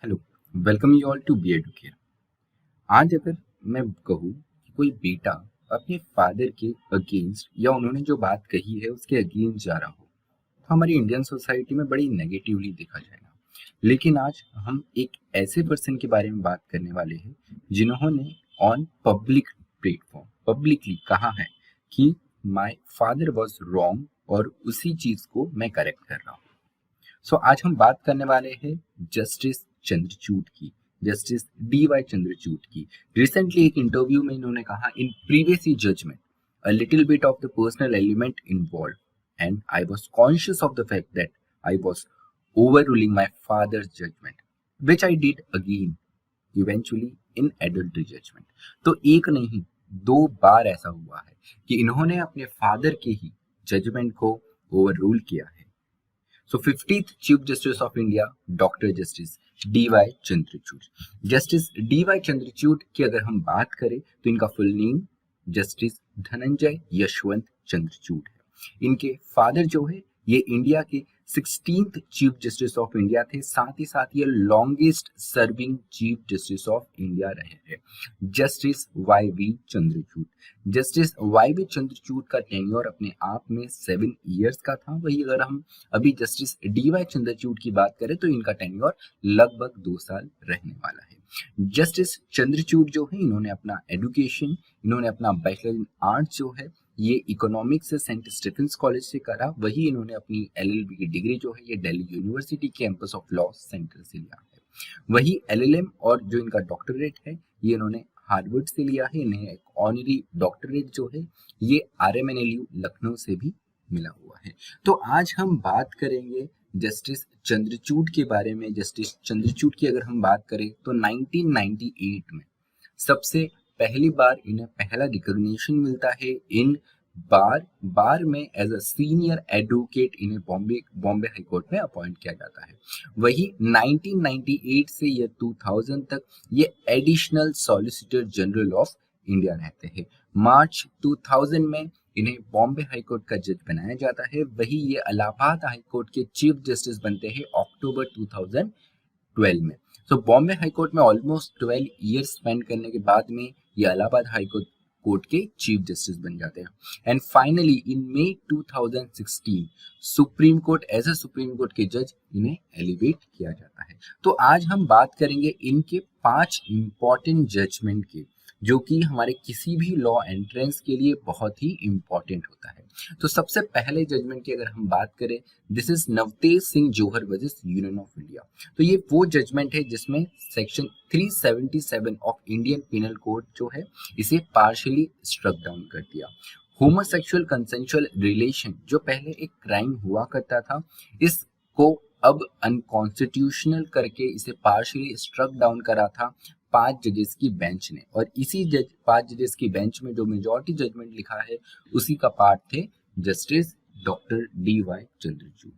Hello, welcome you all to B Educare. आज अगर मैं कहूँ कि कोई बेटा अपने फादर के अगेंस्ट या उन्होंने जो बात कही है उसके अगेंस्ट जा रहा हो तो हमारी इंडियन सोसाइटी में बड़ी नेगेटिवली देखा जाएगा। लेकिन आज हम एक ऐसे पर्सन के बारे में बात करने वाले हैं जिन्होंने ऑन पब्लिक प्लेटफॉर्म पब्लिकली कहा है कि माय फादर वाज रॉन्ग और उसी चीज को मैं करेक्ट कर रहा हूँ। आज हम बात करने वाले हैं जस्टिस चंद्रचूड़ की, जस्टिस डी वाई चंद्रचूड़ की। रिसेंटली एक इंटरव्यू में इन्होंने कहा, in previous judgement a little bit of the personal element involved, and I was conscious of the fact that I was overruling my father's judgment, which I did again eventually in adultery judgment। तो एक नहीं, दो बार ऐसा हुआ है कि इन्होंने अपने फादर के ही जजमेंट को ओवररूल किया है। So 15th Chief Justice of India, doctor justice D.Y.. Chandrachud. Justice D.Y.. Chandrachud की अगर हम बात करें तो इनका full name justice Dhananjay Yashwant Chandrachud है। इनके फादर जो है ये इंडिया के 16th chief justice of India थे, साथ ही साथ ये longest serving chief justice of India रहे हैं, justice Y V Chandrachud. Justice Y V Chandrachud का टेन्योर अपने आप में 7 इयर्स का था। वही अगर हम अभी जस्टिस डी.वाई. चंद्रचूड़ की बात करें तो इनका टेन्योर लगभग 2 साल रहने वाला है। जस्टिस चंद्रचूड़ जो है इन्होंने अपना एजुकेशन, इन्होंने अपना बैचलर इन आर्ट्स जो है ये इकोनॉमिक्स से सेंट स्टीफेंस कॉलेज से करा। वही इन्होंने अपनी एलएलबी की डिग्री जो है ये Delhi university campus of law centre से लिया है। वही एलएलएम और जो इनका डॉक्टरेट है ये इन्होंने हार्वर्ड से लिया है। इन्हें एक ऑनरी डॉक्टरेट जो है ये आरएमएनएलयू लखनऊ से भी मिला हुआ है। तो आज हम बात करेंगे जस्टिस चंद्रचूड़ के बारे में। जस्टिस चंद्रचूड़ की अगर हम बात करें तो 1998 में सबसे पहली बार इन्हें पहला रिकॉग्निशन मिलता है इन बार में एज अ सीनियर एडवोकेट इन्हें बॉम्बे हाई कोर्ट में अपॉइंट किया जाता है। वही 1998 से ये 2000 तक ये additional solicitor general of India रहते हैं। मार्च 2000 में इन्हें बॉम्बे हाई कोर्ट का जज बनाया जाता है। वही ये इलाहाबाद हाई कोर्ट के चीफ जस्टिस बनते हैं अक्टूबर 2012 में। बॉम्बे हाई कोर्ट में ऑलमोस्ट 12 ईयर्स स्पेंड करने के बाद में ये इलाहाबाद हाई कोर्ट के चीफ जस्टिस बन जाते हैं। And finally in May 2016 supreme court as a supreme court के जज इन्हें एलिवेट किया जाता है। तो आज हम बात करेंगे इनके 5 इंपॉर्टेंट जजमेंट के, जो कि हमारे किसी भी लॉ एंट्रेंस के लिए बहुत ही इंपॉर्टेंट होता है। तो सबसे पहले जजमेंट की अगर हम बात करें, this is Navtej Singh Johar versus Union of India. तो ये वो जजमेंट है जिसमें section 377 of Indian penal code जो है इसे पार्शियली स्ट्रक डाउन कर दिया। होमोसेक्सुअल कंसेंशुअल रिलेशन जो पहले एक क्राइम हुआ करता था, इसको अब अनकॉन्स्टिट्यूशनल करके इसे पार्शियली स्ट्रक डाउन करा था 5 जजेस की बेंच ने। और इसी 5 जजेस की बेंच में जो मेजॉरिटी जजमेंट लिखा है उसी का पार्ट थे जस्टिस डॉक्टर डी.वाई. चंद्रचूड़।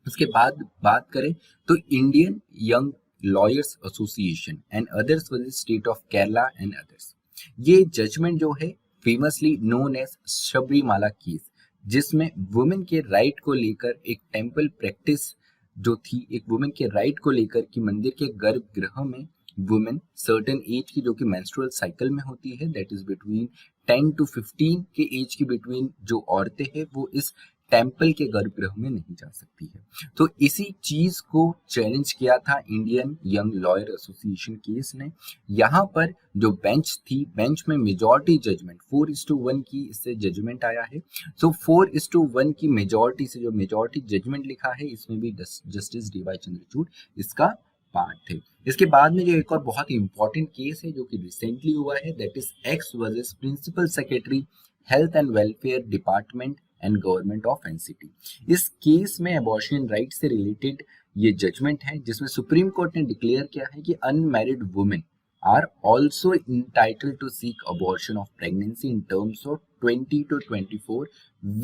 उसके बाद बात करें तो Indian young lawyers association and others versus state of Kerala and others, ये जजमेंट जो है famously known as Sabarimala case, जिसमें वुमेन के राइट को लेकर एक टेम्पल प्रैक्टिस जो थी, एक वुमेन के राइट को लेकर कि मंदिर के गर्भगृह में वुमेन सर्टेन एज की जो कि मेंस्ट्रुअल साइकिल में होती है, दैट इज बिटवीन 10 to 15 के एज की बिटवीन जो औरतें हैं वो इस टेम्पल के गर्भगृह में नहीं जा सकती है। तो इसी चीज को चैलेंज किया था Indian young lawyer association case ने। यहाँ पर जो बेंच थी, बेंच में मेजॉरिटी जजमेंट 4:1 की इससे जजमेंट आया है। 4:1 की मेजॉरिटी से जो मेजॉरिटी जजमेंट लिखा है इसमें भी जस्टिस डी.वाई. चंद्रचूड़ इसका पार्ट थे। इसके बाद में जो एक और बहुत ही इंपॉर्टेंट केस है जो कि रिसेंटली हुआ है, that is X versus principal secretary health and welfare department and government of NCT. इस केस में अबॉर्शन राइट से रिलेटेड ये जजमेंट है जिसमें सुप्रीम कोर्ट ने डिक्लेयर किया है कि unmarried women are also entitled to seek abortion of pregnancy in terms of 20 to 24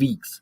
weeks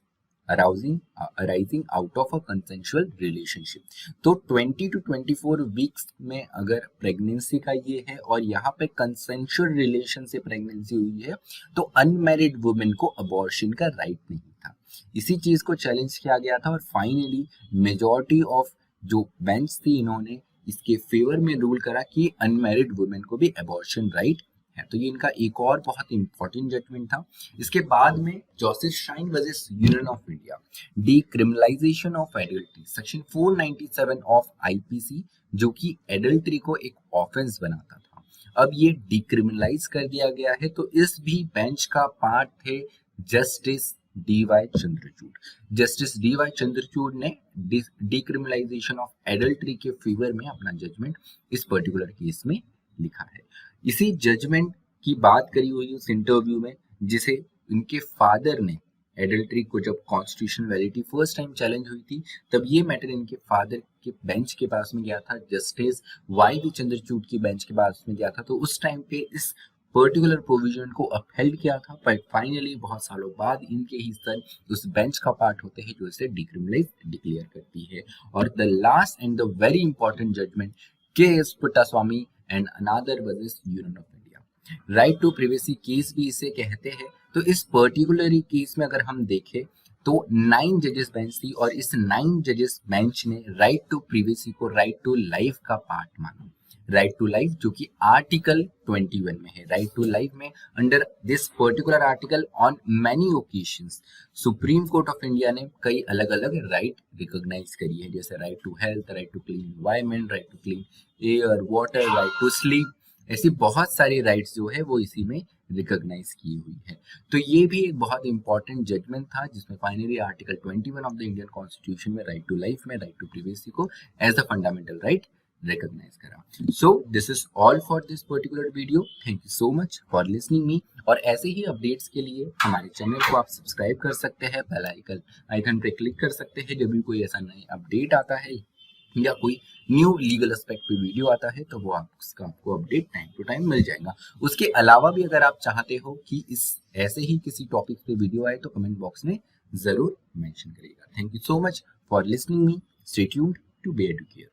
arising out of a consensual relationship. तो 20 to 24 वीक्स में अगर प्रेगनेंसी का ये है और यहाँ पे कंसेंशुअल रिलेशन से प्रेगनेंसी हुई है तो अनमैरिड वुमेन को अबॉर्शन का राइट नहीं था। इसी चीज को चैलेंज किया गया था और फाइनली मेजॉरिटी ऑफ जो बेंच थी इन्होंने इसके फेवर में रूल करा कि अनमैरिड वुमेन को भी अबॉर्शन राइट है। तो ये इनका एक और बहुत इंपॉर्टेंट जजमेंट था। इसके बाद में Joseph shine versus Union of India, decriminalisation of adultery, section 497 of IPC, जो कि एडल्ट्री को एक ऑफेंस बनाता था, अब ये डिक्रिमिनलाइज कर दिया गया है। तो इस भी बेंच का पार्ट थे justice D Y Chandrachud. Justice D Y Chandrachud ने डिक्रिमिनलाइजेशन ऑफ एडल्ट्री के फेवर में अपना जजमेंट इस पर्टिकुलर केस में लिखा है। इसी जजमेंट की बात करी हुई उस इंटरव्यू में जिसे इनके फादर ने, एडल्ट्री को जब constitution validity first time challenge हुई थी, तब ये मैटर इनके फादर के बेंच के पास में गया था, जस्टिस वाई वी चंद्रचूड़ की बेंच के पास में गया था। तो उस टाइम पे इस पर्टिकुलर प्रोविजन को अपहेल्ड किया था, पर फाइनली बहुत सालों बाद इनके ही सन उस बेंच का पार्ट होते हैं जो इसे डिक्रिमिनलाइज डिक्लेयर करती है। और the last and the very important judgement, K S Puttaswamy and another versus Union of India, right to privacy case भी इसे कहते हैं। तो इस पर्टिकुलर केस में अगर हम देखें तो 9 जजेस बेंच थी और इस 9 जजेस बेंच ने राइट टू प्रिवेसी को राइट टू लाइफ का पार्ट माना। राइट टू लाइफ जो कि आर्टिकल 21 में है। राइट टू लाइफ में under this particular article on many occasions supreme court of India ने कई अलग अलग राइट रिकॉग्नाइज करी है, जैसे right to health, right to clean environment, right to clean air water, right to sleep, ऐसी बहुत सारी राइट्स जो है वो इसी में रिकॉग्नाइज की हुई है। तो ये भी एक बहुत इंपॉर्टेंट जजमेंट था जिसमें finally article 21 of the Indian constitution में राइट टू लाइफ में राइट टू प्रिवेसी को as the fundamental right recognise करा। So this is all for this particular video. Thank you so much for listening me. और ऐसे ही updates के लिए हमारे channel को आप सब्सक्राइब कर सकते हैं, बेल आइकन पे क्लिक कर सकते हैं। जब भी कोई ऐसा नया अपडेट आता है या कोई न्यू लीगल एस्पेक्ट पे वीडियो आता है तो वो उसका आपको अपडेट टाइम टू टाइम मिल जाएगा। उसके अलावा भी अगर आप चाहते हो कि इस ऐसे ही किसी टॉपिक पे वीडियो आए तो कमेंट बॉक्स में जरूर मेंशन करिएगा। Thank you so much for listening me. Stay tuned to B Educare.